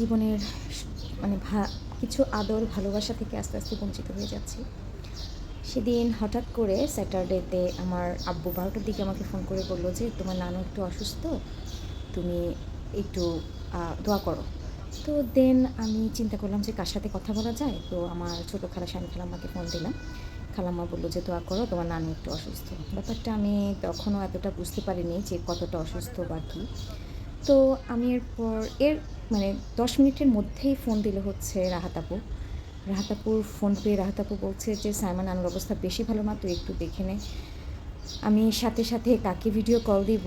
জীবনের মানে কিছু আদর ভালোবাসা থেকে আস্তে আস্তে বঞ্চিত হয়ে যাচ্ছি। সেদিন হঠাৎ করে স্যাটারডেতে আমার আব্বু 12টার দিকে আমাকে ফোন করে বলল যে, তোমার নানু একটু অসুস্থ, তুমি একটু দোয়া করো। তো দেন আমি চিন্তা করলাম যে কার সাথে কথা বলা যায়। তো আমার ছোটো খালা শাহিন খালাম্মাকে ফোন দিলাম। খালাম্মা বললো যে দোয়া করো, তোমার নানু একটু অসুস্থ। ব্যাপারটা আমি তখনও এতটা বুঝতে পারিনি যে কতটা অসুস্থ বা কী। তো আমি এর মানে 10 মিনিটের মধ্যেই ফোন দিল হচ্ছে রাহাত আপু। রাহাত আপুর ফোন পেয়ে রাহাত আপু বলছে যে সাইমা নানুর অবস্থা বেশি ভালো না, তুই একটু দেখে নে। আমি সাথে সাথে কাকে ভিডিও কল দিব,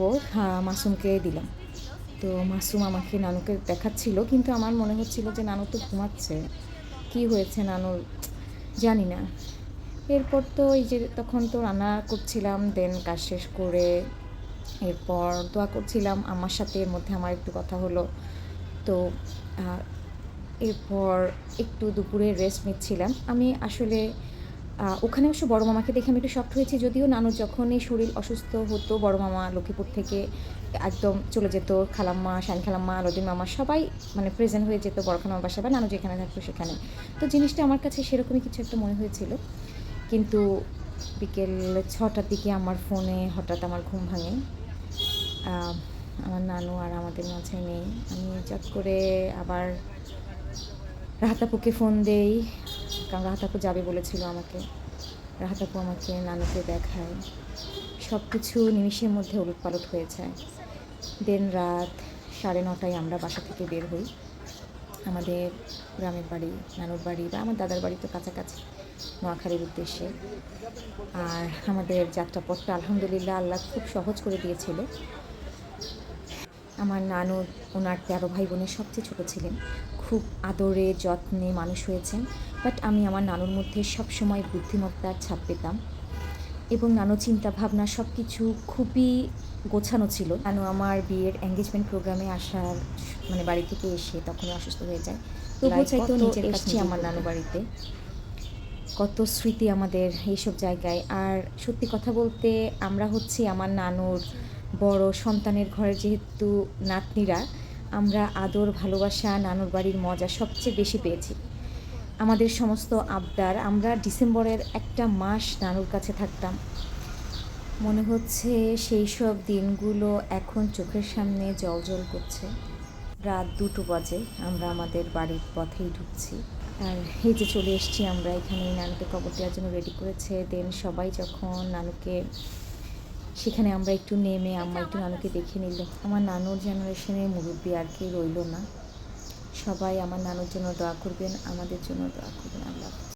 মাসুমকে দিলাম। তো মাসুম আমাকে নানুকে দেখাচ্ছিল, কিন্তু আমার মনে হচ্ছিল যে নানু তো ঘুমাচ্ছে, কি হয়েছে নানুর জানি না। এরপর তো এই যে তখন তো রান্না করছিলাম, দেন কাজ শেষ করে এরপর দোয়া করছিলাম আমার সাথে। এর মধ্যে আমার একটু কথা হলো। তো এরপর একটু দুপুরে রেস্ট নিচ্ছিলাম আমি। আসলে ওখানে অবশ্য বড় মামাকে দেখে আমি একটু শকড হয়েছি। যদিও নানুর যখনই শরীর অসুস্থ হতো বড় মামা লক্ষ্মীপুর থেকে একদম চলে যেত, খালাম্মা, শাহিন খালাম্মা, রদিন মামা সবাই মানে প্রেজেন্ট হয়ে যেত বড় খালাম্মার বাসায় বা নানু যেখানে থাকতো সেখানে। তো জিনিসটা আমার কাছে সেরকমই কিছু একটা মনে হয়েছিল। কিন্তু বিকেল 6টার দিকে আমার ফোনে হঠাৎ আমার ঘুম ভাঙে। আমার নানু আর আমাদের মাঝে নেই। আমি চট করে আবার রাহাত আপুকে ফোন দেই, কারণ রাহাত আপু যাবে বলেছিল আমাকে। রাহাত আপু আমাকে নানুকে দেখায়। সব কিছু নিমিষের মধ্যে ওলটপালট হয়ে যায়। দেন রাত 9:30টায় আমরা বাসা থেকে বের হই আমাদের গ্রামের বাড়ি, নানুর বাড়ি বা আমার দাদার বাড়ি তো কাছাকাছি, নোয়াখালীর উদ্দেশ্যে। আর আমাদের যাত্রাপথটা আলহামদুলিল্লাহ আল্লাহ খুব সহজ করে দিয়েছিল। আমার নানু ওনার 13 ভাই বোনের সবচেয়ে ছোটো ছিলেন, খুব আদরে যত্নে মানুষ হয়েছেন। বাট আমি আমার নানুর মধ্যে সবসময় বুদ্ধিমত্তার ছাপ পেতাম এবং নানু চিন্তাভাবনা সব কিছু খুবই গোছানো ছিল। নানু আমার বিয়ের এঙ্গেজমেন্ট প্রোগ্রামে আসার মানে বাড়ি থেকে এসে তখনই অসুস্থ হয়ে যায়। তবুও চাইতো নিজের এসছি আমার নানু বাড়িতে। কত স্মৃতি আমাদের এইসব জায়গায়। আর সত্যি কথা বলতে আমরা হচ্ছি আমার নানুর বড় সন্তানের ঘরের যেহেতু নাতনিরা, আমরা আদর ভালোবাসা নানুর বাড়ির মজা সবচেয়ে বেশি পেয়েছি। আমাদের সমস্ত আবদার, আমরা ডিসেম্বরের একটা মাস নানুর কাছে থাকতাম। মনে হচ্ছে সেই সব দিনগুলো এখন চোখের সামনে জ্বলজ্বল করছে। রাত 2টো বাজে, আমরা আমাদের বাড়ির পথেই ঢুকছি। আর এই যে চলে এসেছি আমরা এখানে, নানুকে কবর দেওয়ার জন্য রেডি করেছে। দেন সবাই যখন নানুকে সেখানে আমরা একটু নেমে আম্মা একটু নানুকে দেখে নিল। আমার নানুর জেনারেশনের মুরব্বী আর কি রইল না। সবাই আমার নানুর জন্য দোয়া করবেন, আমাদের জন্য দোয়া করবেন। আল্লাহ।